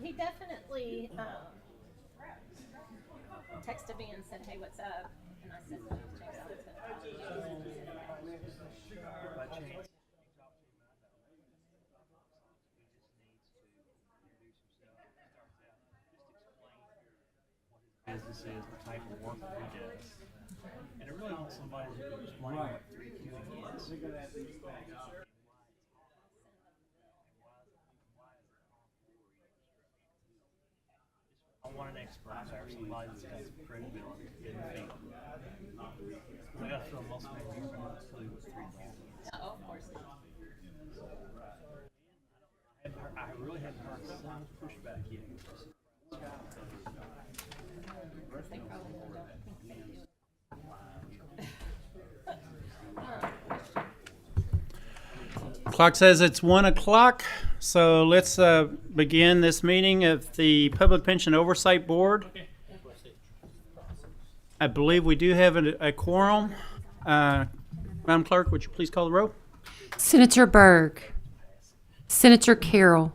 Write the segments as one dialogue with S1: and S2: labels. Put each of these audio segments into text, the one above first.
S1: he definitely texted me and said, "Hey, what's up?" And I said, "James, I was gonna call you."
S2: Business is, the type of work that he does. And I really want somebody who can explain what 3Q is. I want an expert there, somebody that's got some credibility in the field. I got to feel most people are going to tell you what 3Q is.
S1: Oh, of course not.
S2: I really haven't heard some pushback yet.
S1: They probably don't think they do.
S3: Clock says it's 1 o'clock, so let's begin this meeting of the Public Pension Oversight Board. I believe we do have a quorum. Madam Clerk, would you please call the roll?
S4: Senator Berg, Senator Carroll,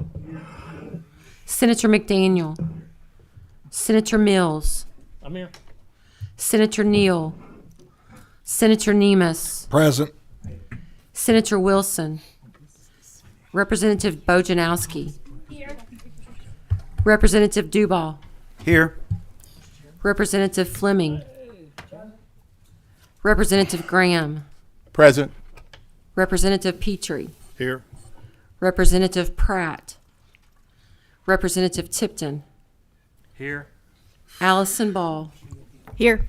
S4: Senator McDaniel, Senator Mills,
S2: I'm here.
S4: Senator Neal, Senator Nemus,
S5: Present.
S4: Senator Wilson, Representative Bojanowski, Representative Dubal,
S3: Here.
S4: Representative Fleming, Representative Graham,
S5: Present.
S4: Representative Petrie,
S5: Here.
S4: Representative Pratt, Representative Tipton,
S2: Here.
S4: Allison Ball,
S6: Here.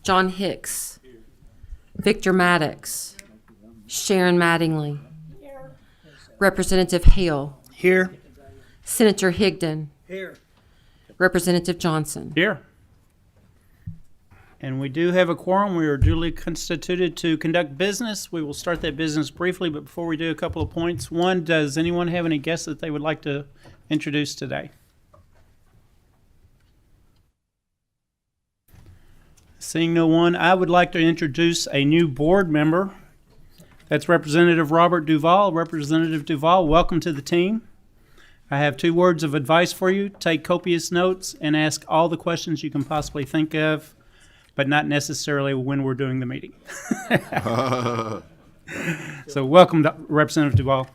S4: John Hicks, Victor Maddox, Sharon Mattingly, Representative Hale,
S3: Here.
S4: Senator Higdon,
S3: Here.
S4: Representative Johnson.
S3: Here. And we do have a quorum. We are duly constituted to conduct business. We will start that business briefly, but before we do, a couple of points. One, does anyone have any guests that they would like to introduce today? Seeing no one, I would like to introduce a new board member. That's Representative Robert Duval. Representative Duval, welcome to the team. I have 2 words of advice for you. Take copious notes and ask all the questions you can possibly think of, but not necessarily when we're doing the meeting. So welcome, Representative Duval.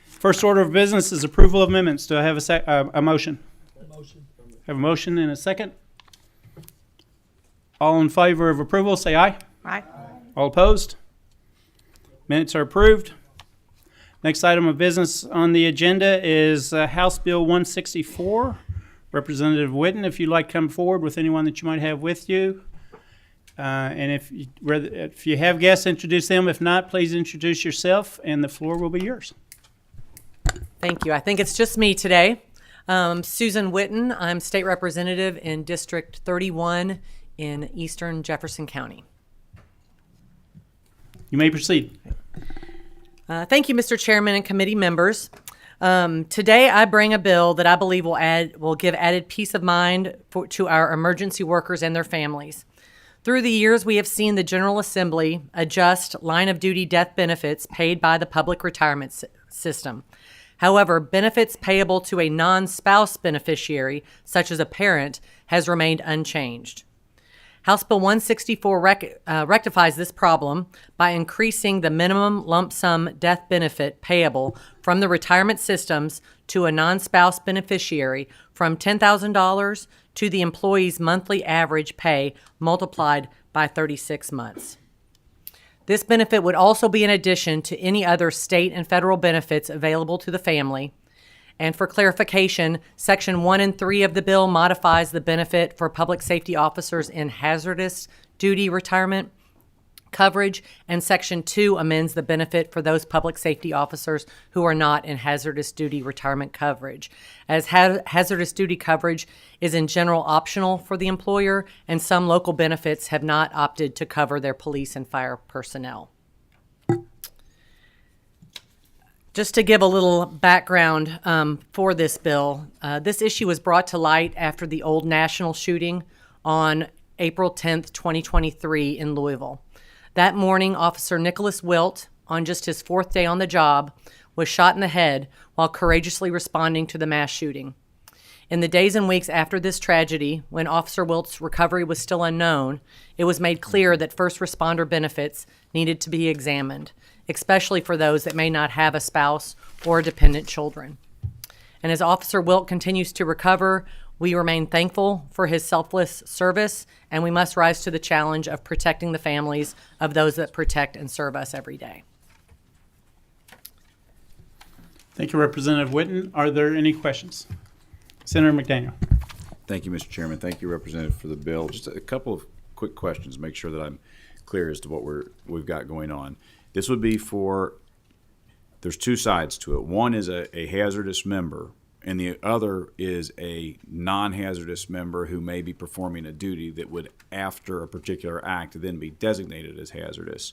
S3: First order of business is approval of amendments. Do I have a motion? Have a motion and a second? All in favor of approval, say aye.
S6: Aye.
S3: All opposed? Minutes are approved. Next item of business on the agenda is House Bill 164. Representative Witten, if you'd like to come forward with anyone that you might have with you. And if you have guests, introduce them. If not, please introduce yourself, and the floor will be yours.
S6: Thank you. I think it's just me today. Susan Witten. I'm state representative in District 31 in Eastern Jefferson County.
S3: You may proceed.
S6: Thank you, Mr. Chairman and committee members. Today, I bring a bill that I believe will give added peace of mind to our emergency workers and their families. Through the years, we have seen the General Assembly adjust line-of-duty death benefits paid by the public retirement system. However, benefits payable to a non-spouse beneficiary, such as a parent, has remained unchanged. House Bill 164 rectifies this problem by increasing the minimum lump sum death benefit payable from the retirement systems to a non-spouse beneficiary from $10,000 to the employee's monthly average pay multiplied by 36 months. This benefit would also be in addition to any other state and federal benefits available to the family. And for clarification, Section 1 and 3 of the bill modifies the benefit for public safety officers in hazardous duty retirement coverage, and Section 2 amends the benefit for those public safety officers who are not in hazardous duty retirement coverage, as hazardous duty coverage is in general optional for the employer, and some local benefits have not opted to cover their police and fire personnel. Just to give a little background for this bill, this issue was brought to light after the Old National shooting on April 10th, 2023 in Louisville. That morning, Officer Nicholas Wilt, on just his 4th day on the job, was shot in the head while courageously responding to the mass shooting. In the days and weeks after this tragedy, when Officer Wilt's recovery was still unknown, it was made clear that first responder benefits needed to be examined, especially for those that may not have a spouse or dependent children. And as Officer Wilt continues to recover, we remain thankful for his selfless service, and we must rise to the challenge of protecting the families of those that protect and serve us every day.
S3: Thank you, Representative Witten. Are there any questions? Senator McDaniel.
S5: Thank you, Mr. Chairman. Thank you, Representative, for the bill. Just a couple of quick questions, make sure that I'm clear as to what we've got going on. This would be for, there's two sides to it. One is a hazardous member, and the other is a non-hazardous member who may be performing a duty that would, after a particular act, then be designated as hazardous,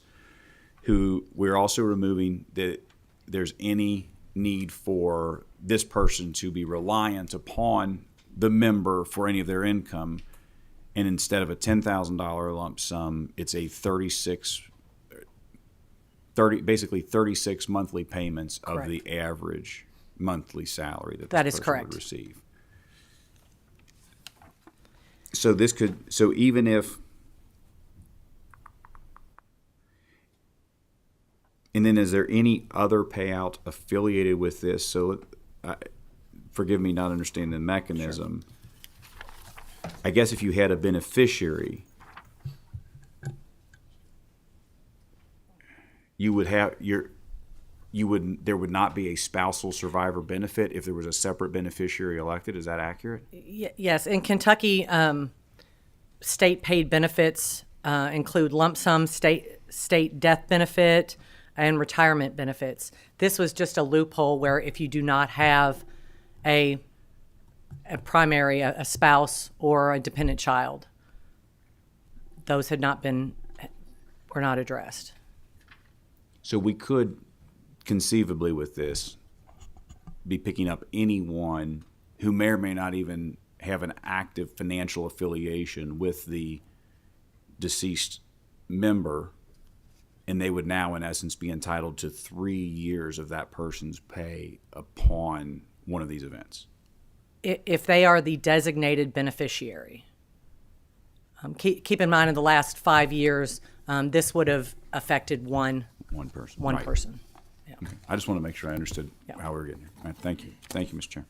S5: who we're also removing that there's any need for this person to be reliant upon the member for any of their income, and instead of a $10,000 lump sum, it's a 36 monthly payments of
S6: Correct.
S5: the average monthly salary that
S6: That
S5: this
S6: is
S5: person
S6: correct.
S5: would receive. So even if, and then is there any other payout affiliated with this? So forgive me not understanding the mechanism. Sure. I guess if you had a beneficiary, there would not be a spousal survivor benefit if there was a separate beneficiary elected. Is that accurate?
S6: Yes, in Kentucky, state paid benefits include lump sum state death benefit and retirement benefits. This was just a loophole where if you do not have a primary, a spouse or a dependent child, those were not addressed.
S5: So we could conceivably with this be picking up anyone who may or may not even have an active financial affiliation with the deceased member, and they would now in essence be entitled to 3 years of that person's pay upon one of these events.
S6: If they are the designated beneficiary. Keep in mind in the last 5 years, this would have affected one
S5: person.
S6: One
S5: Right.
S6: person. Yeah.
S5: Okay. I just want to make sure I understood
S6: Yeah.
S5: how we were getting here. All right, thank you. Thank you, Mr. Chair.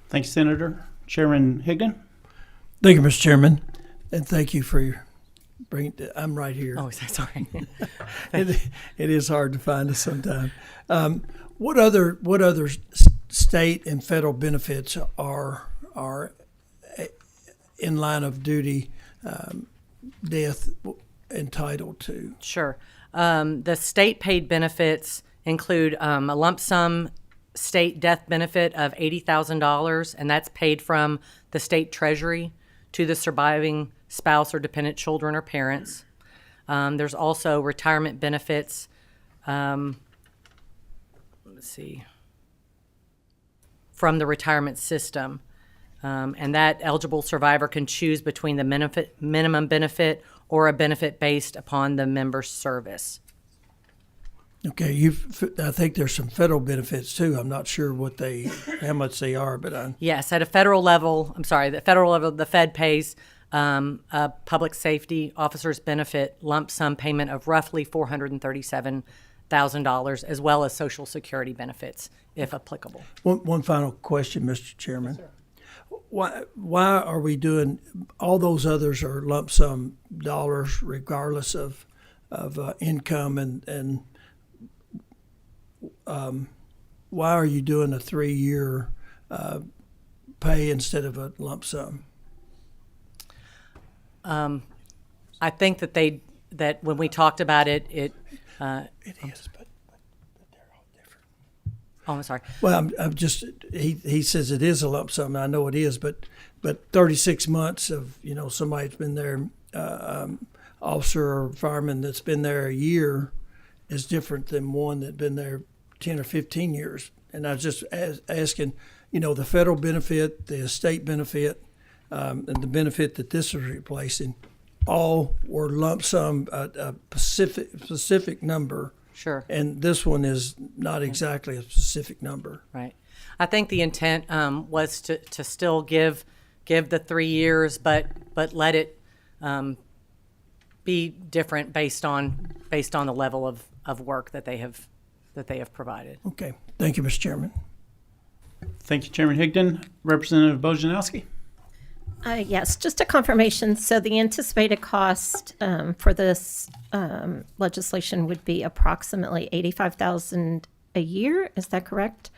S3: Thank you, Senator. Chairman Higdon.
S7: Thank you, Mr. Chairman, and thank you for your bringing. I'm right here.
S6: Oh, sorry.
S7: It is hard to find us sometimes. What other state and federal benefits are in line of duty death entitled to?
S6: Sure. The state paid benefits include a lump sum state death benefit of $80,000, and that's paid from the state treasury to the surviving spouse or dependent children or parents. There's also retirement benefits. Let's see. From the retirement system. And that eligible survivor can choose between the minimum benefit or a benefit based upon the member's service.
S7: Okay, I think there's some federal benefits too. I'm not sure how much they are, but
S6: Yes, at a federal level, the Fed pays a public safety officer's benefit lump sum payment of roughly $437,000, as well as Social Security benefits, if applicable.
S7: One final question, Mr. Chairman. Yes, why are we doing all those others are lump sum dollars regardless of income and why are you doing a 3-year pay instead of a lump sum?
S6: I think that when we talked about it
S7: is, but they're all different.
S6: Oh, I'm sorry.
S7: Well, I'm just he says it is a lump sum. I know it is, but 36 months of somebody that's been there, officer or fireman that's been there a year, is different than one that's been there 10 or 15 years. And I was just asking, the federal benefit, the state benefit, and the benefit that this is replacing, all were lump sum, a specific number
S6: Sure.
S7: And this one is not exactly a specific number.
S6: Right. I think the intent was to still give the 3 years, but let it be different based on the level of work that they have provided.
S7: Okay. Thank you, Mr. Chairman.
S3: Thank you, Chairman Higdon. Representative Bojanowski?
S1: Yes, just a confirmation. So the anticipated cost for this legislation would be approximately $85,000 a year. Is that correct?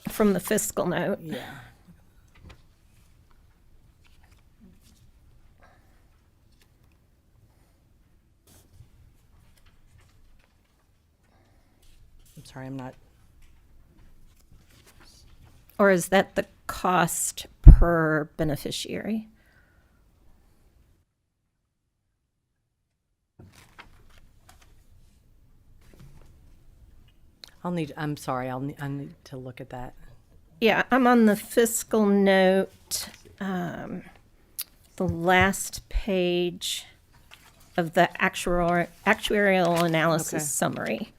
S1: From the fiscal note.
S6: Yeah. I'm sorry, I'm not.
S1: Or is that the cost per beneficiary?
S6: I'm sorry, I need to look at that.
S1: Yeah, I'm on the fiscal note, the last page of the actuarial analysis
S6: Okay.
S1: summary.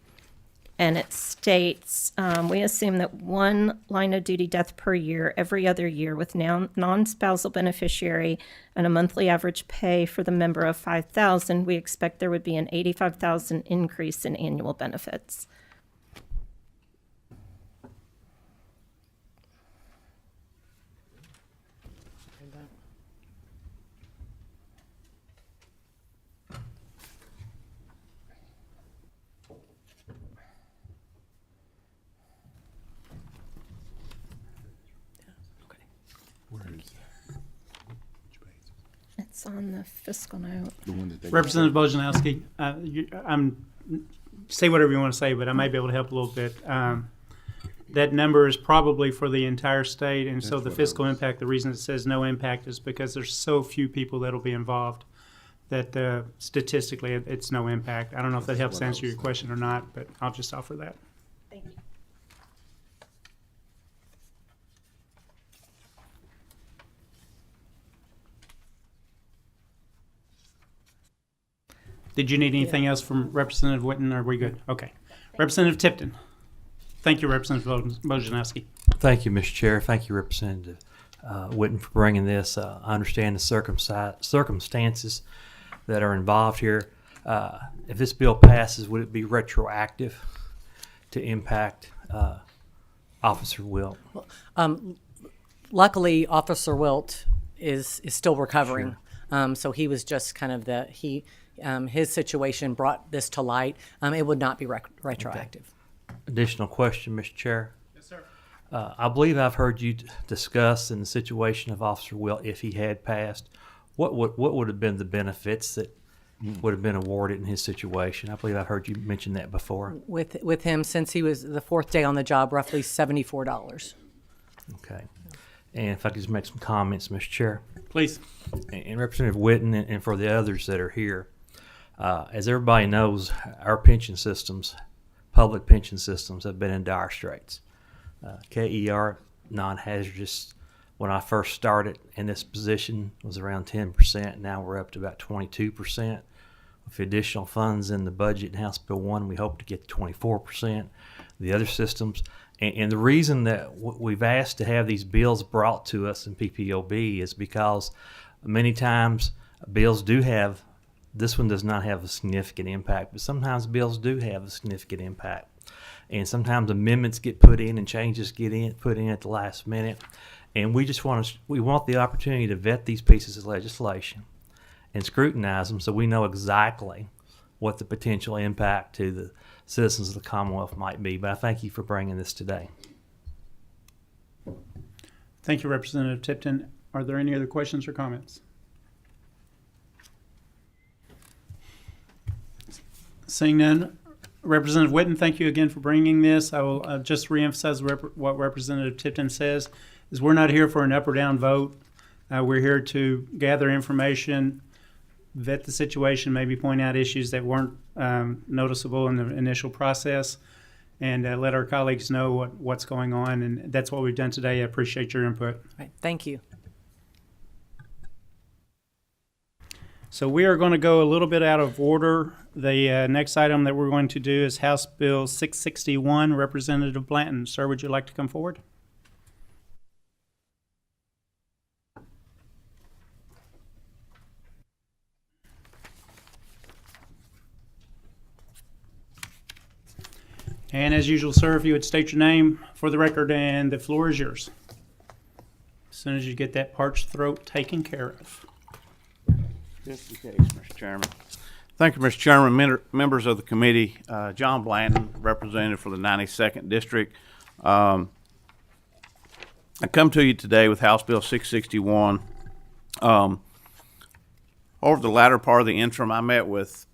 S1: And it states, we assume that one line of duty death per year, every other year, with non-spousal beneficiary and a monthly average pay for the member of $5,000, we expect there would be an $85,000 increase in annual benefits. It's on the fiscal note.
S3: Representative Bojanowski, say whatever you want to say, but I may be able to help a little bit. That number is probably for the entire state, and so the fiscal impact, the reason it says no impact is because there's so few people that'll be involved that statistically it's no impact. I don't know if that helps answer your question or not, but I'll just offer that.
S1: Thank you.
S3: Did you need anything else from Representative Witten, or are we good? Okay. Representative Tipton. Thank you, Representative Bojanowski.
S8: Thank you, Mr. Chair. Thank you, Representative Witten, for bringing this. I understand the circumstances that are involved here. If this bill passes, would it be retroactive to impact Officer Wilt?
S6: Luckily, Officer Wilt is still recovering. Sure. So he was just kind of his situation brought this to light. It would not be retroactive.
S8: Okay. Additional question, Mr. Chair.
S3: Yes, sir.
S8: I believe I've heard you discuss in the situation of Officer Wilt, if he had passed, what would have been the benefits that would have been awarded in his situation? I believe I've heard you mention that before.
S6: With him, since he was the fourth day on the job, roughly $74.
S8: Okay. And if I could just make some comments, Mr. Chair.
S3: Please.
S8: And Representative Witten, and for the others that are here, as everybody knows, our pension systems, public pension systems, have been in dire straits. KER, non-hazardous, when I first started in this position, was around 10%. Now we're up to about 22%. With additional funds in the budget in House Bill 1, we hope to get to 24%. The other systems, and the reason that we've asked to have these bills brought to us in PPOB is because many times bills do have, this one does not have a significant impact, but sometimes bills do have a significant impact. And sometimes amendments get put in and changes get put in at the last minute. And we just want the opportunity to vet these pieces of legislation and scrutinize them so we know exactly what the potential impact to the citizens of the Commonwealth might be. But I thank you for bringing this today.
S3: Thank you, Representative Tipton. Are there any other questions or comments? Seeing none, Representative Witten, thank you again for bringing this. I will just reemphasize what Representative Tipton says, is we're not here for an up or down vote. We're here to gather information, vet the situation, maybe point out issues that weren't noticeable in the initial process. and let our colleagues know what's going on. And that's what we've done today. I appreciate your input.
S6: Right, thank you.
S3: So we are going to go a little bit out of order. The next item that we're going to do is House Bill 661. Representative Blanton, sir, would you like to come forward? And as usual, sir, if you would state your name for the record, and the floor is yours. As soon as you get that parched throat taken care of.
S9: Just in case, Mr. Chairman. Thank you, Mr. Chairman, members of the committee. John Blanton, representative for the 92nd District. I come to you today with House Bill 661. Over the latter part of the interim, I met with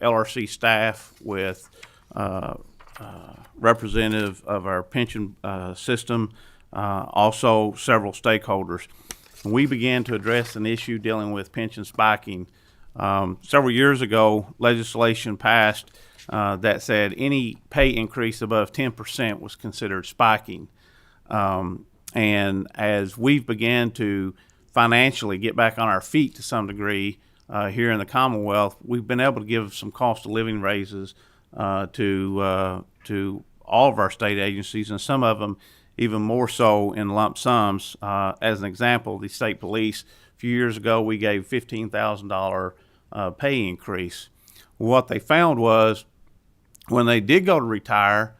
S9: LRC staff, with representative of our pension system, also several stakeholders. We began to address an issue dealing with pension spiking. Several years ago, legislation passed that said any pay increase above 10% was considered spiking. And as we've began to financially get back on our feet to some degree here in the Commonwealth, we've been able to give some cost of living raises to all of our state agencies, and some of them even more so in lump sums. As an example, the state police, a few years ago, we gave $15,000 pay increase. What they found was when they did go to retire,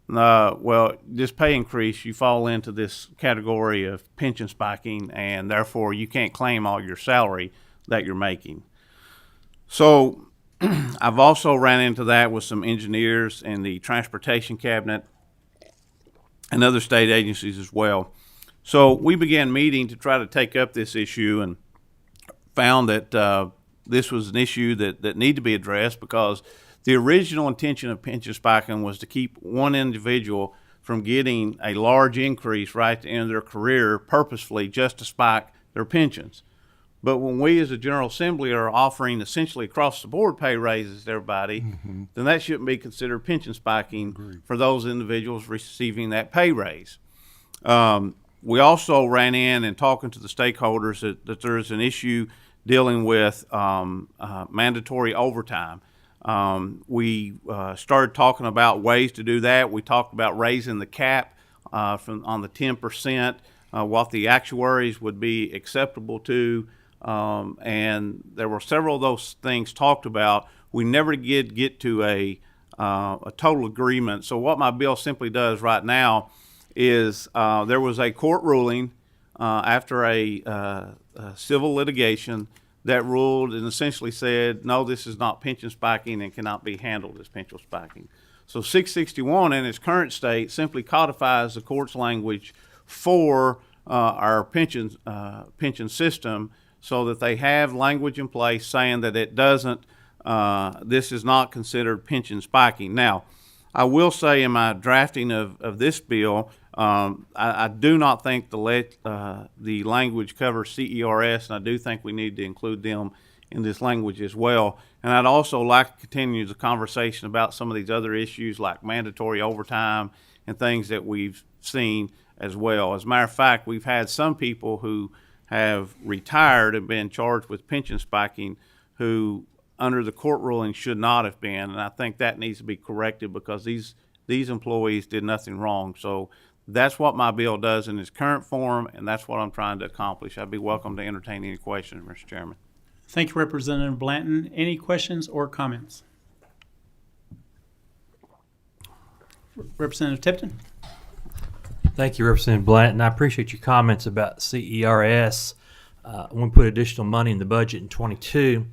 S9: this pay increase, you fall into this category of pension spiking, and therefore you can't claim all your salary that you're making. So I've also ran into that with some engineers in the transportation cabinet and other state agencies as well. So we began meeting to try to take up this issue, and found that this was an issue that needed to be addressed, because the original intention of pension spiking was to keep one individual from getting a large increase right at the end of their career purposefully just to spike their pensions. But when we as a General Assembly are offering essentially across the board pay raises to everybody, then that shouldn't be considered pension spiking for those individuals receiving that pay raise. We also ran in and talking to the stakeholders that there is an issue dealing with mandatory overtime. We started talking about ways to do that. We talked about raising the cap on the 10%, what the actuaries would be acceptable to. And there were several of those things talked about. We never did get to a total agreement. So what my bill simply does right now is there was a court ruling after a civil litigation that ruled and essentially said, no, this is not pension spiking and cannot be handled as pension spiking. So 661 in its current state simply codifies the court's language for our pension system, so that they have language in place saying that it doesn't, this is not considered pension spiking. Now, I will say in my drafting of this bill, I do not think the language covers CERS, and I do think we need to include them in this language as well. And I'd also like to continue the conversation about some of these other issues like mandatory overtime and things that we've seen as well. As a matter of fact, we've had some people who have retired and been charged with pension spiking who under the court ruling should not have been, and I think that needs to be corrected, because these employees did nothing wrong. So that's what my bill does in its current form, and that's what I'm trying to accomplish. I'd be welcome to entertain any questions, Mr. Chairman.
S3: Thank you, Representative Blanton. Any questions or comments? Representative Tipton?
S8: Thank you, Representative Blanton. I appreciate your comments about CERS. When we put additional money in the budget in 22,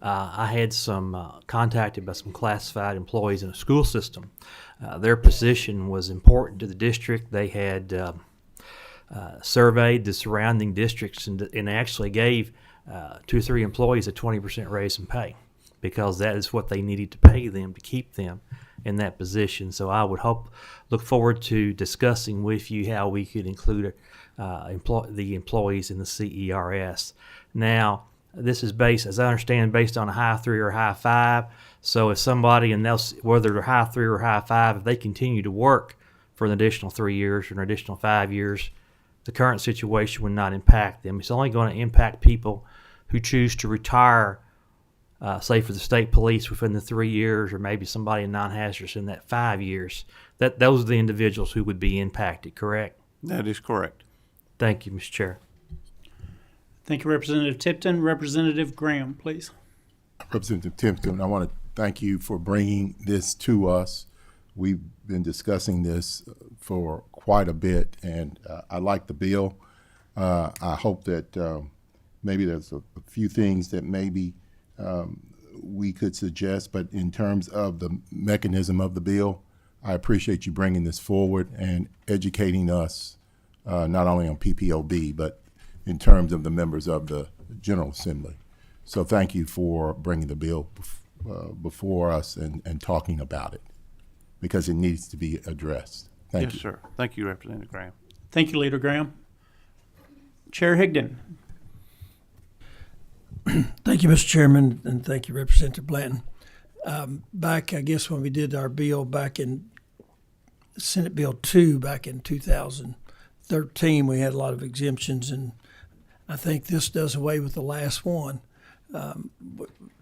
S8: I had some contacted by some classified employees in the school system. Their position was important to the district. They had surveyed the surrounding districts and actually gave 2 or 3 employees a 20% raise in pay, because that is what they needed to pay them to keep them in that position. So I would look forward to discussing with you how we could include the employees in the CERS. Now, this is based, as I understand, based on a high 3 or high 5. So if somebody, and whether they're high 3 or high 5, if they continue to work for an additional 3 years or an additional 5 years, the current situation would not impact them. It's only going to impact people who choose to retire, say for the state police within the 3 years, or maybe somebody in non-hazardous in that 5 years. Those are the individuals who would be impacted, correct?
S9: That is correct.
S8: Thank you, Mr. Chair.
S3: Thank you, Representative Tipton. Representative Graham, please.
S10: Representative Tipton, I want to thank you for bringing this to us. We've been discussing this for quite a bit, and I like the bill. I hope that maybe there's a few things that maybe we could suggest, but in terms of the mechanism of the bill, I appreciate you bringing this forward and educating us not only on PPOB, but in terms of the members of the General Assembly. So thank you for bringing the bill before us and talking about it, because it needs to be addressed. Thank you.
S9: Yes, sir. Thank you, Representative Graham.
S3: Thank you, Leader Graham. Chair Higdon.
S7: Thank you, Mr. Chairman, and thank you, Representative Blanton. Back, I guess, when we did our bill back in Senate Bill 2 back in 2013, we had a lot of exemptions, and I think this does away with the last one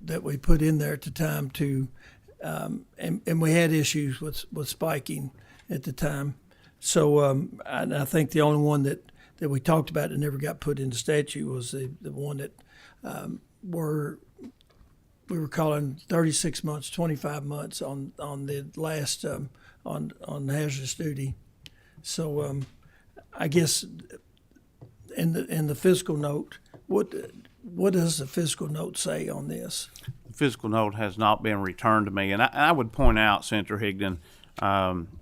S7: that we put in there at the time to, and we had issues with spiking at the time. So and I think the only one that we talked about that never got put into statute was the one that we were calling 36 months, 25 months on the last on hazardous duty. So I guess in the fiscal note, what does the fiscal note say on this?
S9: The fiscal note has not been returned to me, and I would point out, Senator Higdon,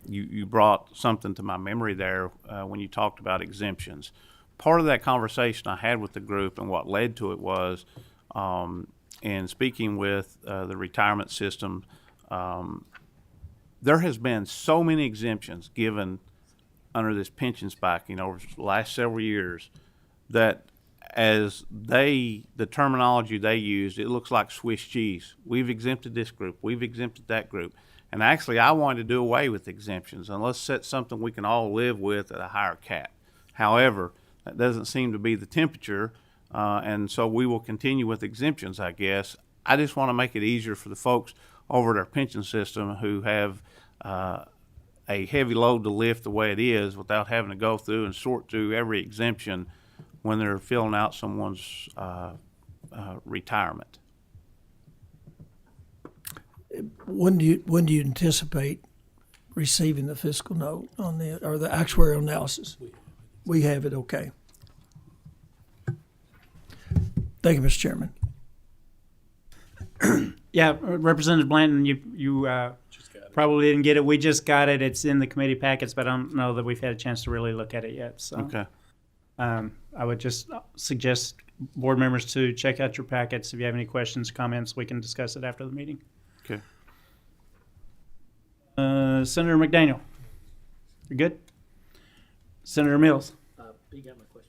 S9: you brought something to my memory there when you talked about exemptions. Part of that conversation I had with the group and what led to it was in speaking with the retirement system, there has been so many exemptions given under this pension spiking over the last several years that as the terminology they used, it looks like Swiss cheese. We've exempted this group, we've exempted that group. And actually, I wanted to do away with exemptions and let's set something we can all live with at a higher cap. However, that doesn't seem to be the temperature, and so we will continue with exemptions, I guess. I just want to make it easier for the folks over at our pension system who have a heavy load to lift the way it is without having to go through and sort through every exemption when they're filling out someone's retirement.
S7: When do you anticipate receiving the fiscal note on the actuarial analysis? We have it, okay. Thank you, Mr. Chairman.
S3: Yeah, Representative Blanton, you probably didn't get it. We just got it. It's in the committee packets, but I don't know that we've had a chance to really look at it yet. So,
S9: Okay.
S3: I would just suggest board members to check out your packets. If you have any questions, comments, we can discuss it after the meeting.
S9: Okay.
S3: Senator McDaniel, you good? Senator Mills.
S2: You got my question.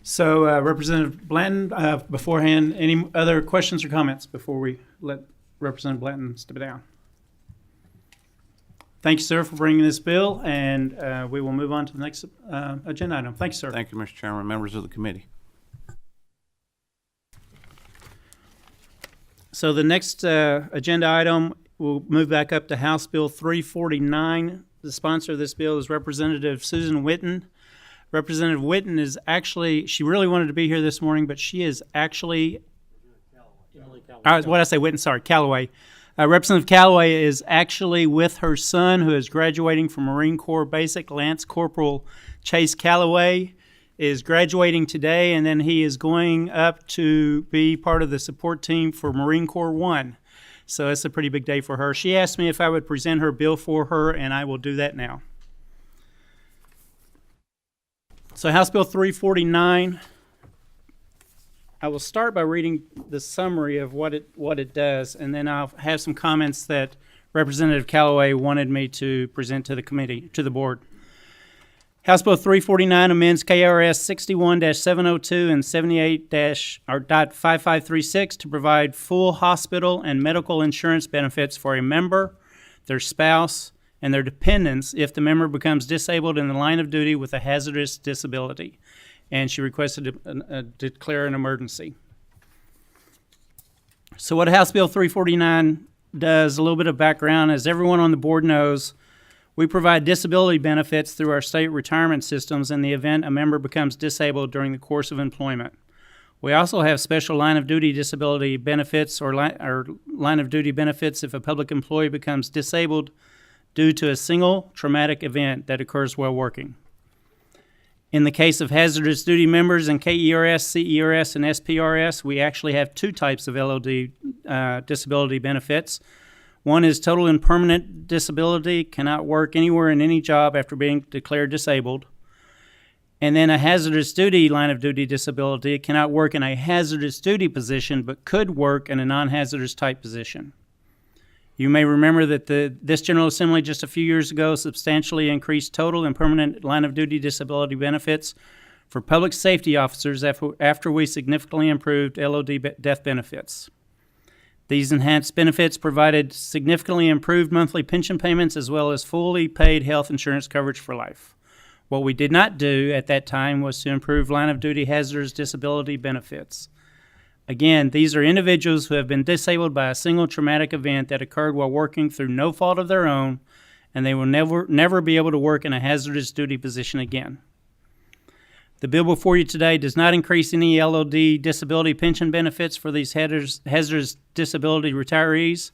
S3: So, Representative Blanton, beforehand, any other questions or comments before we let Representative Blanton step down? Thank you, sir, for bringing this bill, and we will move on to the next agenda item. Thank you, sir.
S9: Thank you, Mr. Chairman, members of the committee.
S3: So the next agenda item, we'll move back up to House Bill 349. The sponsor of this bill is Representative Susan Witten. Representative Witten is actually, she really wanted to be here this morning, but she is actually, what did I say, Witten? Sorry, Callaway. Representative Callaway is actually with her son, who is graduating from Marine Corps Basic. Lance Corporal Chase Callaway is graduating today, and then he is going up to be part of the support team for Marine Corps 1. So it's a pretty big day for her. She asked me if I would present her bill for her, and I will do that now. So House Bill 349, I will start by reading the summary of what it does, and then I'll have some comments that Representative Callaway wanted me to present to the committee, to the board. House Bill 349 amends KRS 61-702 and 78-5536 to provide full hospital and medical insurance benefits for a member, their spouse, and their dependents if the member becomes disabled in the line of duty with a hazardous disability. And she requested to declare an emergency. So what House Bill 349 does, a little bit of background, as everyone on the board knows, we provide disability benefits through our state retirement systems in the event a member becomes disabled during the course of employment. We also have special line of duty disability benefits or line of duty benefits if a public employee becomes disabled due to a single traumatic event that occurs while working. In the case of hazardous duty members in KERS, CERS, and SPRS, we actually have two types of LOD disability benefits. One is total and permanent disability, cannot work anywhere in any job after being declared disabled. And then a hazardous duty line of duty disability, cannot work in a hazardous duty position but could work in a non-hazardous type position. You may remember that this General Assembly just a few years ago substantially increased total and permanent line of duty disability benefits for public safety officers after we significantly improved LOD death benefits. These enhanced benefits provided significantly improved monthly pension payments as well as fully paid health insurance coverage for life. What we did not do at that time was to improve line of duty hazardous disability benefits. Again, these are individuals who have been disabled by a single traumatic event that occurred while working through no fault of their own, and they will never be able to work in a hazardous duty position again. The bill before you today does not increase any LOD disability pension benefits for these hazardous disability retirees,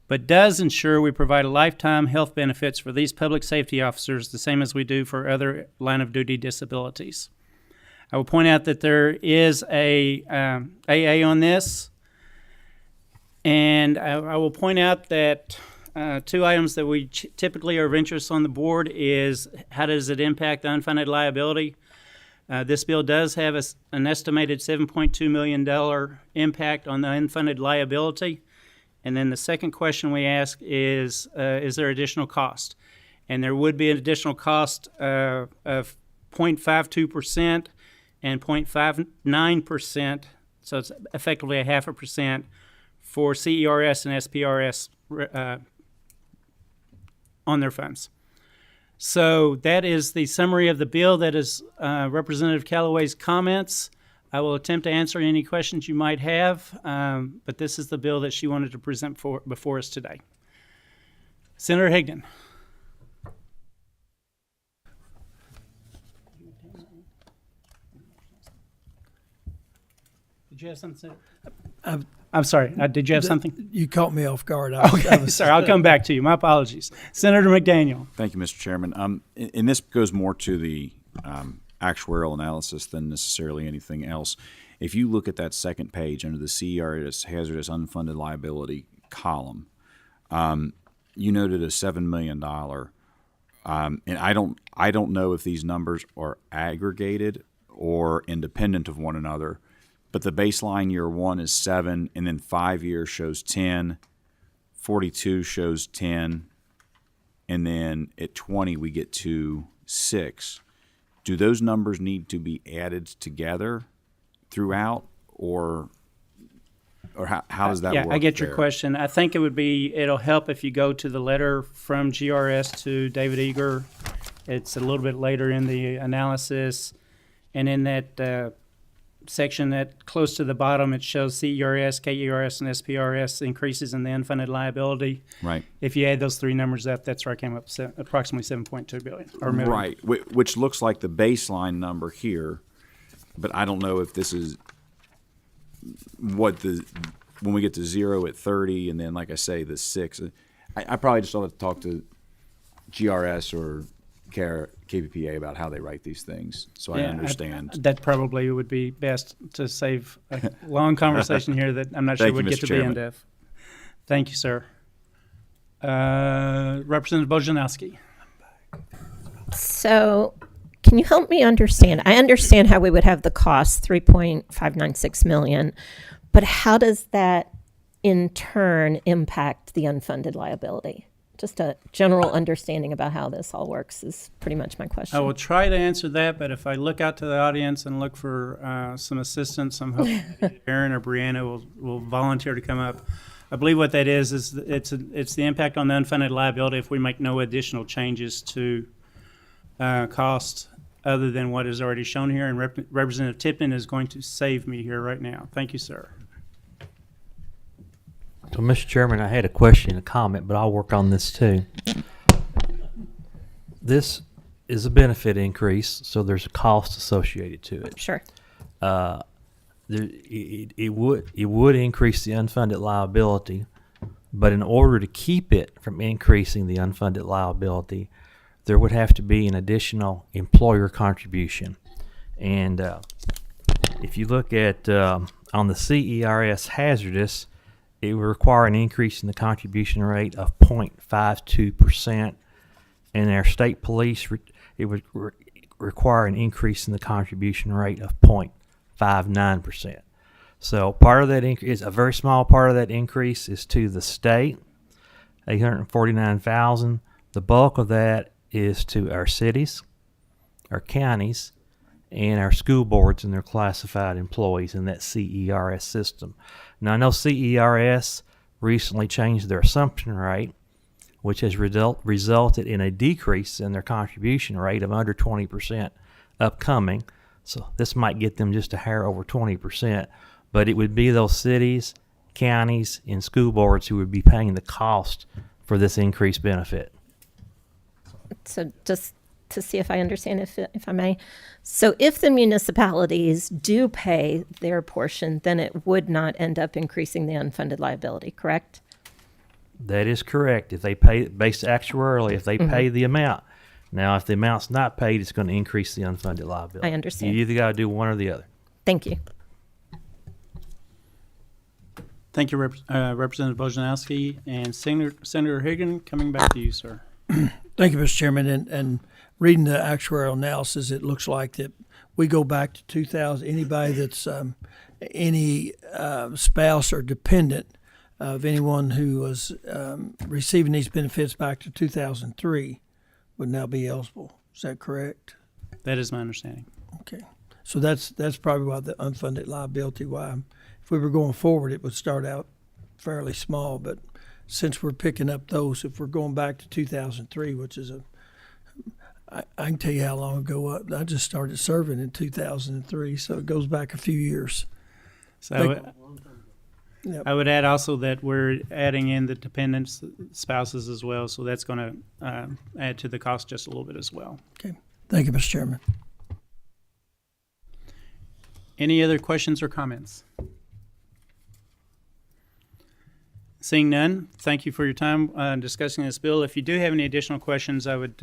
S3: but does ensure we provide lifetime health benefits for these public safety officers, the same as we do for other line of duty disabilities. I will point out that there is a AA on this, and I will point out that two items that we typically are of interest on the board is how does it impact the unfunded liability. This bill does have an estimated $7.2 million impact on the unfunded liability. And then the second question we ask is there additional cost? And there would be an additional cost of 0.52% and 0.59%, so it's effectively 0.5% for CERS and SPRS on their funds. So that is the summary of the bill. That is Representative Callaway's comments. I will attempt to answer any questions you might have, but this is the bill that she wanted to present before us today. Senator Higdon. Did you have something? I'm sorry. Did you have something?
S7: You caught me off guard.
S3: Okay, sorry. I'll come back to you. My apologies. Senator McDaniel.
S5: Thank you, Mr. Chairman. And this goes more to the actuarial analysis than necessarily anything else. If you look at that second page under the CERS hazardous unfunded liability column, you noted a $7 million. And I don't know if these numbers are aggregated or independent of one another. But the baseline year 1 is 7, and then 5 years shows 10, 42 shows 10, and then at 20 we get to 6. Do those numbers need to be added together throughout, or how does that work?
S3: Yeah, I get your question. I think it'll help if you go to the letter from GRS to David Eager. It's a little bit later in the analysis, and in that section that close to the bottom, it shows CERS, KERS, and SPRS increases in the unfunded liability.
S5: Right.
S3: If you add those three numbers up, that's where I came up with approximately $7.2 billion or million.
S5: Right, which looks like the baseline number here, but I don't know if this is when we get to 0 at 30, and then like I say, the 6. I probably just ought to talk to GRS or KPPA about how they write these things, so I understand.
S3: That probably would be best to save a long conversation here that I'm not sure would get to the end of. Thank you, sir. Representative Bojanowski.
S1: So can you help me understand? I understand how we would have the cost, $3.596 million, but how does that in turn impact the unfunded liability? just a general understanding about how this all works is pretty much my question.
S3: I will try to answer that, but if I look out to the audience and look for some assistance, I'm hoping that either Aaron or Bryanna will volunteer to come up. I believe what that is it's the impact on the unfunded liability if we make no additional changes to cost other than what is already shown here. And Representative Tipton is going to save me here right now. Thank you, sir.
S8: So, Mr. Chairman, I had a question, a comment, but I'll work on this too. This is a benefit increase, so there's a cost associated to it.
S1: Sure.
S8: It would increase the unfunded liability, but in order to keep it from increasing the unfunded liability, there would have to be an additional employer contribution. And if you look at on the CERS hazardous, it would require an increase in the contribution rate of 0.52%. And our state police, it would require an increase in the contribution rate of 0.59%. So part of that increase, a very small part of that increase is to the state, $849,000. The bulk of that is to our cities, our counties, and our school boards and their classified employees in that CERS system. Now, I know CERS recently changed their assumption rate, which has resulted in a decrease in their contribution rate of under 20% upcoming. So this might get them just a hair over 20%, but it would be those cities, counties, and school boards who would be paying the cost for this increased benefit.
S1: So just to see if I understand, if I may. So if the municipalities do pay their portion, then it would not end up increasing the unfunded liability, correct?
S8: That is correct. If they pay, based actuarially, if they pay the amount. Now, if the amount's not paid, it's going to increase the unfunded liability.
S1: I understand.
S8: You either got to do one or the other.
S1: Thank you.
S3: Thank you, Representative Bojanowski. And Senator Higgin, coming back to you, sir.
S7: Thank you, Mr. Chairman. And reading the actuarial analysis, it looks like that we go back to 2000. Anybody that's any spouse or dependent of anyone who was receiving these benefits back to 2003 would now be eligible. Is that correct?
S3: That is my understanding.
S7: Okay. So that's probably why the unfunded liability, why if we were going forward, it would start out fairly small. But since we're picking up those, if we're going back to 2003, which is I can tell you how long ago I just started serving in 2003, so it goes back a few years.
S3: So I would add also that we're adding in the dependents, spouses as well, so that's going to add to the cost just a little bit as well.
S7: Okay. Thank you, Mr. Chairman.
S3: Any other questions or comments? Seeing none, thank you for your time discussing this bill. If you do have any additional questions, I would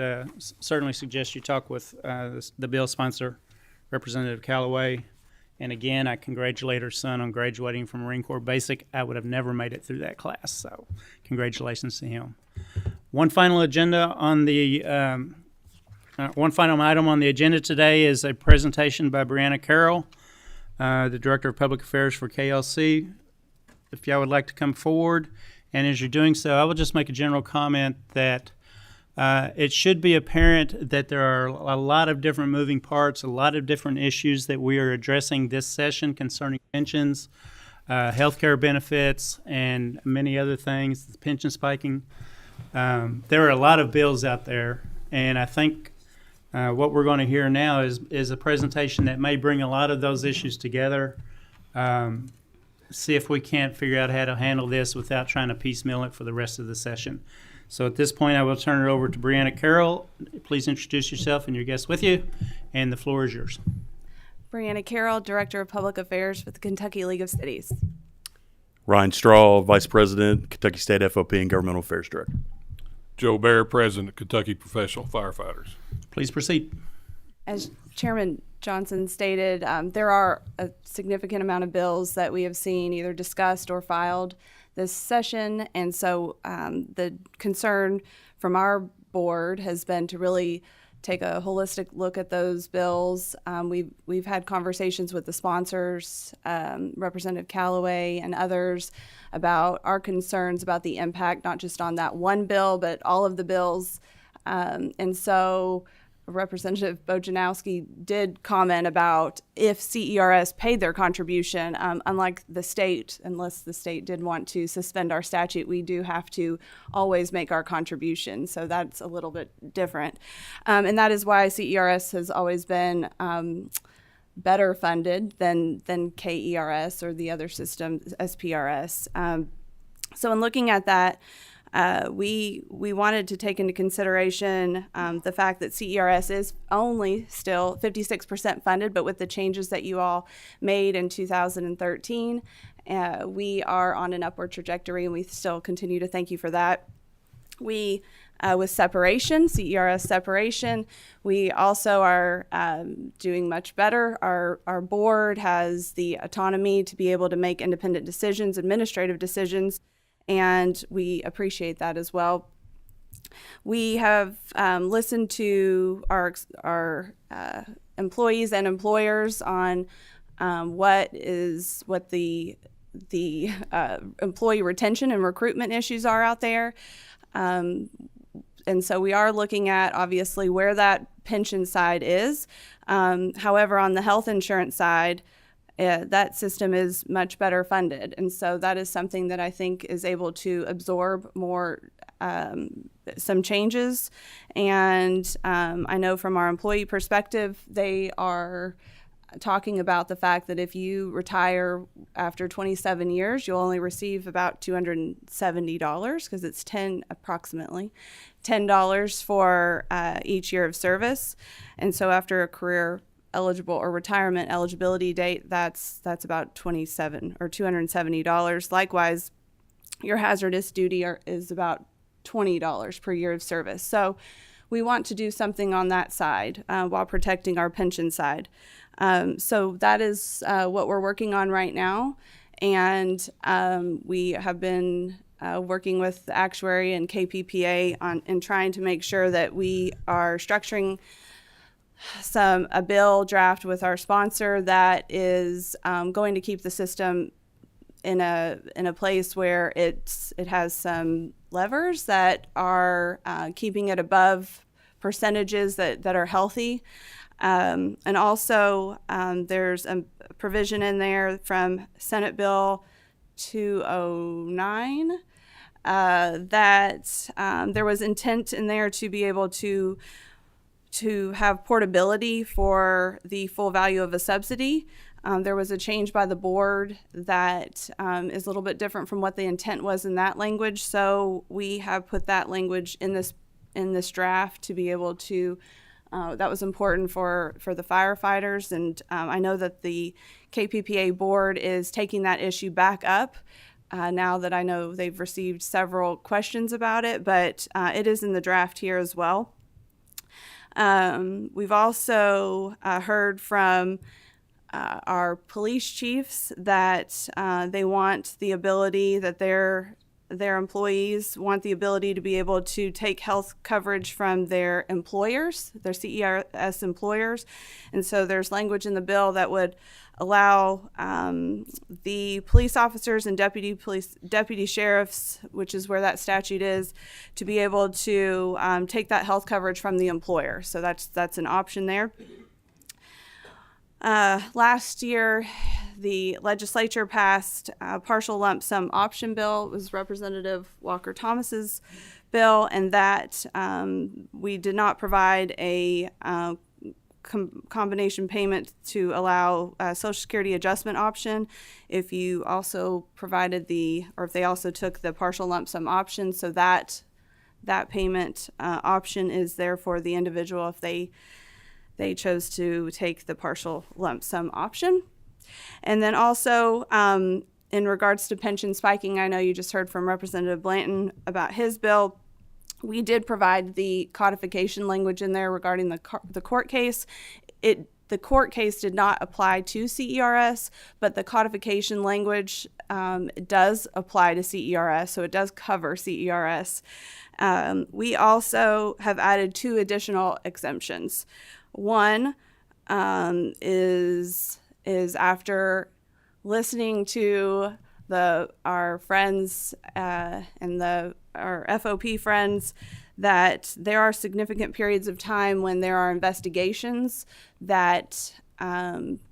S3: certainly suggest you talk with the bill sponsor, Representative Callaway. And again, I congratulate her son on graduating from Marine Corps Basic. I would have never made it through that class, so congratulations to him. One final item on the agenda today is a presentation by Bryanna Carroll, the Director of Public Affairs for KLC. If y'all would like to come forward, and as you're doing so, I will just make a general comment that it should be apparent that there are a lot of different moving parts, a lot of different issues that we are addressing this session concerning pensions, healthcare benefits, and many other things, pension spiking. There are a lot of bills out there, and I think what we're going to hear now is a presentation that may bring a lot of those issues together. See if we can't figure out how to handle this without trying to piecemeal it for the rest of the session. So at this point, I will turn it over to Bryanna Carroll. Please introduce yourself and your guests with you, and the floor is yours.
S11: Bryanna Carroll, Director of Public Affairs with the Kentucky League of Cities.
S12: Ryan Straw, Vice President, Kentucky State FOP and Governmental Affairs Director.
S13: Joe Bear, President, Kentucky Professional Firefighters.
S3: Please proceed.
S11: As Chairman Johnson stated, there are a significant amount of bills that we have seen either discussed or filed this session, and so the concern from our board has been to really take a holistic look at those bills. We've had conversations with the sponsors, Representative Callaway and others, about our concerns about the impact, not just on that one bill, but all of the bills. And so Representative Bojanowski did comment about if CERS paid their contribution, unlike the state, unless the state did want to suspend our statute, we do have to always make our contribution. So that's a little bit different. And that is why CERS has always been better funded than KERS or the other system, SPRS. So in looking at that, we wanted to take into consideration the fact that CERS is only still 56% funded, but with the changes that you all made in 2013, we are on an upward trajectory, and we still continue to thank you for that. We, with separation, CERS separation, we also are doing much better. Our board has the autonomy to be able to make independent decisions, administrative decisions, and we appreciate that as well. We have listened to our employees and employers on what the employee retention and recruitment issues are out there. And so we are looking at, obviously, where that pension side is. However, on the health insurance side, that system is much better funded. And so that is something that I think is able to absorb more, some changes. And I know from our employee perspective, they are talking about the fact that if you retire after 27 years, you'll only receive about $270 because it's approximately $10 for each year of service. And so after a career eligible or retirement eligibility date, that's about $27 or $270. Likewise, your hazardous duty is about $20 per year of service. So we want to do something on that side while protecting our pension side. So that is what we're working on right now. And we have been working with the actuary and KPPA in trying to make sure that we are structuring a bill draft with our sponsor that is going to keep the system in a place where it has some levers that are keeping it above percentages that are healthy. And also there's a provision in there from Senate Bill 209 that there was intent in there to be able to have portability for the full value of a subsidy. There was a change by the board that is a little bit different from what the intent was in that language. So we have put that language in this draft to be able to, that was important for the firefighters. And I know that the KPPA board is taking that issue back up now that I know they've received several questions about it, but it is in the draft here as well. We've also heard from our police chiefs that they want the ability that their employees want the ability to be able to take health coverage from their employers, their CERS employers. And so there's language in the bill that would allow the police officers and deputy sheriffs, which is where that statute is, to be able to take that health coverage from the employer. So that's an option there. Last year, the legislature passed a partial lump sum option bill. It was Representative Walker Thomas's bill, and that we did not provide a combination payment to allow a Social Security adjustment option if you also provided or if they also took the partial lump sum option. So that payment option is there for the individual if they chose to take the partial lump sum option. And then also in regards to pension spiking, I know you just heard from Representative Blanton about his bill. We did provide the codification language in there regarding the court case. It the court case did not apply to CERS, but the codification language does apply to CERS, so it does cover CERS. We also have added 2 additional exemptions. One is after listening to our friends and our FOP friends, that there are significant periods of time when there are investigations that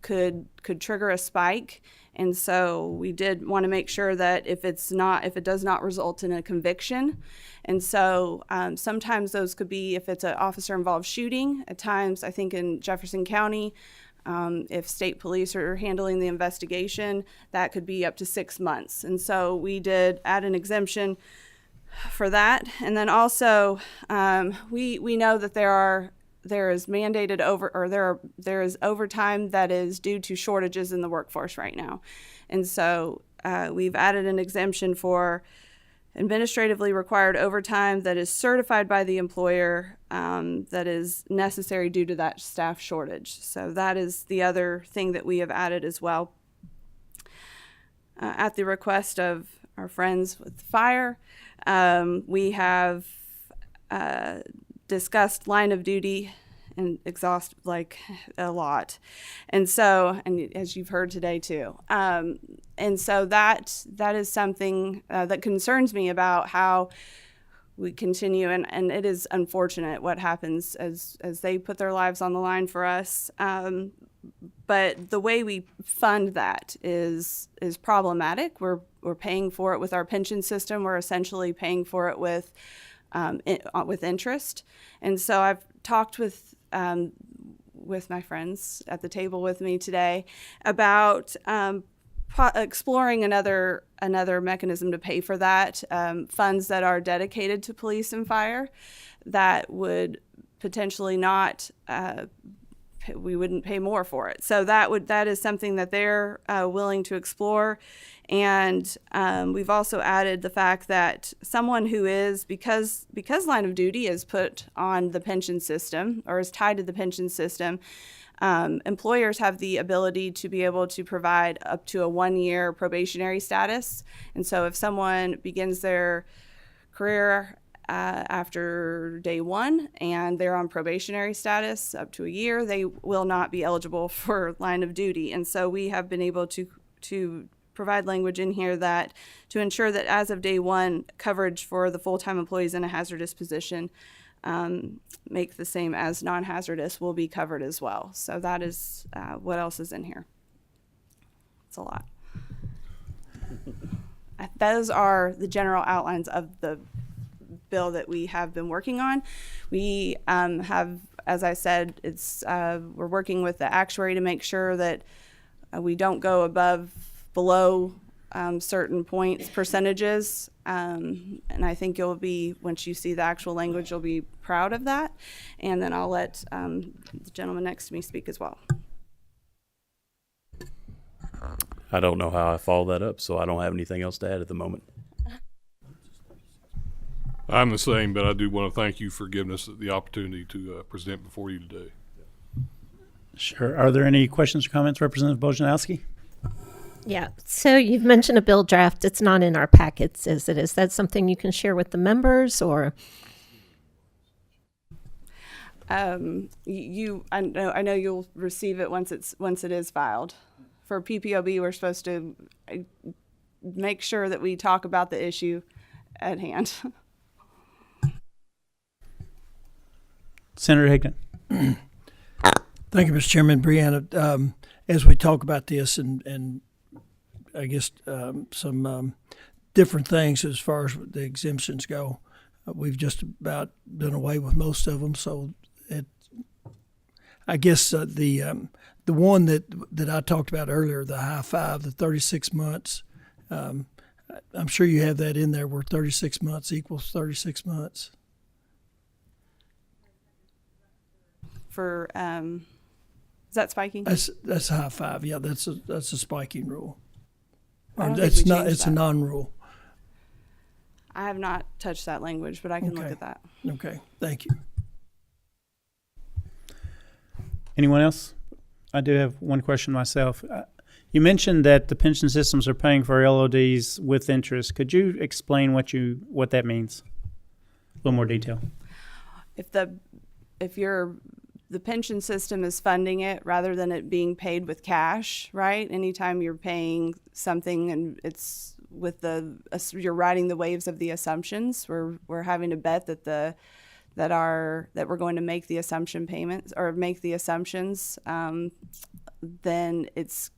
S11: could trigger a spike. And so we did want to make sure that if it does not result in a conviction. And so sometimes those could be if it's an officer involved shooting. At times, I think in Jefferson County, if state police are handling the investigation, that could be up to 6 months. And so we did add an exemption for that. And then also, we know that there is mandated there is overtime that is due to shortages in the workforce right now. And so we've added an exemption for administratively required overtime that is certified by the employer that is necessary due to that staff shortage. So that is the other thing that we have added as well. At the request of our friends with fire, we have discussed line of duty and exhaust a lot. And so, and as you've heard today too. And so that is something that concerns me about how we continue, and it is unfortunate what happens as they put their lives on the line for us. But the way we fund that is problematic. We're paying for it with our pension system. We're essentially paying for it with interest. And so I've talked with my friends at the table with me today about exploring another mechanism to pay for that, funds that are dedicated to police and fire that would potentially not we wouldn't pay more for it. So that is something that they're willing to explore. And we've also added the fact that someone who is, because line of duty is put on the pension system or is tied to the pension system, employers have the ability to be able to provide up to a 1-year probationary status. And so if someone begins their career after day 1 and they're on probationary status up to a year, they will not be eligible for line of duty. And so we have been able to provide language in here that to ensure that as of day 1, coverage for the full-time employees in a hazardous position make the same as non-hazardous will be covered as well. So that is what else is in here. It's a lot. Those are the general outlines of the bill that we have been working on. We have, as I said, we're working with the actuary to make sure that we don't go below certain percentages. And I think once you see the actual language, you'll be proud of that. And then I'll let the gentleman next to me speak as well.
S12: I don't know how I follow that up, so I don't have anything else to add at the moment.
S13: I'm the same, but I do want to thank you for giving us the opportunity to present before you today.
S3: Sure. Are there any questions or comments, Representative Bojanowski?
S1: Yeah, so you've mentioned a bill draft. It's not in our packets, is it? Is that something you can share with the members, or?
S11: I know you'll receive it once it is filed. For PPOB, we're supposed to make sure that we talk about the issue at hand.
S3: Senator Higdon.
S7: Thank you, Mr. Chairman. Bryanna, as we talk about this and I guess some different things as far as the exemptions go, we've just about done away with most of them. So I guess the one that I talked about earlier, the high 5, the 36 months, I'm sure you have that in there where 36 months equals 36 months.
S11: For is that spiking?
S7: That's high 5. Yeah, that's a spiking rule.
S11: I don't
S7: That's
S11: think we
S7: not.
S11: changed
S7: It's
S11: that.
S7: a non-rule.
S11: I have not touched that language, but I can look
S7: Okay.
S11: at that.
S7: Okay, thank you.
S3: Anyone else? I do have one question myself. You mentioned that the pension systems are paying for LODs with interest. Could you explain what that means? A little more detail.
S11: If the pension system is funding it rather than it being paid with cash, right? Anytime you're paying something and it's with you're riding the waves of the assumptions. We're having to bet that we're going to make the assumption payments or make the assumptions. Then that's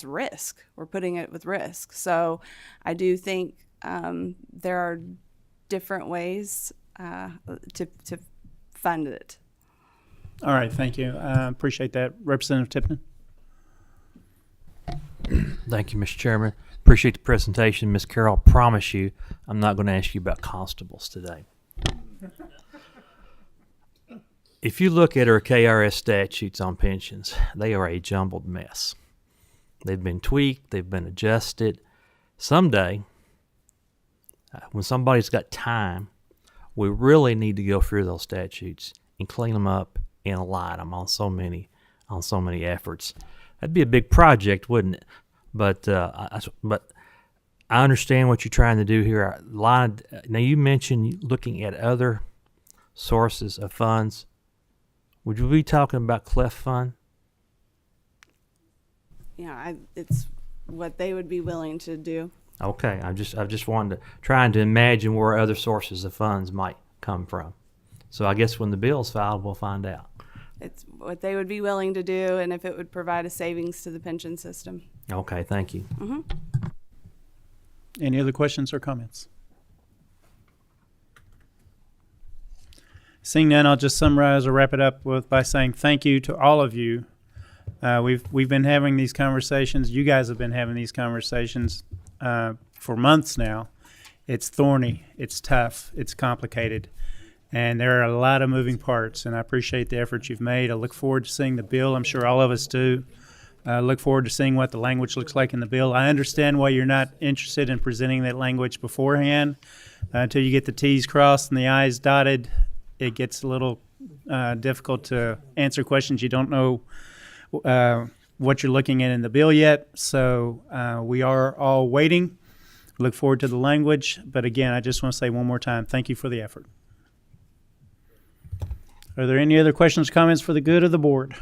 S11: risk. We're putting it with risk. So I do think there are different ways to fund it.
S3: All right, thank you. I appreciate that. Representative Tipton?
S8: Thank you, Mr. Chairman. Appreciate the presentation. Ms. Carroll, I promise you I'm not going to ask you about constables today. If you look at our KRS statutes on pensions, they are a jumbled mess. They've been tweaked, they've been adjusted. Someday, when somebody's got time, we really need to go through those statutes and clean them up and align them on so many efforts. That'd be a big project, wouldn't it? But I understand what you're trying to do here. Now you mentioned looking at other sources of funds. Would you be talking about cleft fund?
S11: Yeah, it's what they would be willing to do.
S8: Okay, I just wanted trying to imagine where other sources of funds might come from. So I guess when the bill's filed, we'll find out.
S11: It's what they would be willing to do, and if it would provide a savings to the pension system.
S8: Okay, thank you.
S11: Mm-hmm.
S3: Any other questions or comments? Seeing none, I'll just summarize or wrap it up by saying thank you to all of you. We've been having these conversations. You guys have been having these conversations for months now. It's thorny, it's tough, it's complicated, and there are a lot of moving parts, and I appreciate the effort you've made. I look forward to seeing the bill. I'm sure all of us do. I look forward to seeing what the language looks like in the bill. I understand why you're not interested in presenting that language beforehand. Until you get the T's crossed and the I's dotted, it gets a little difficult to answer questions you don't know what you're looking at in the bill yet. So we are all waiting. Look forward to the language. But again, I just want to say one more time, thank you for the effort. Are there any other questions or comments for the good of the board?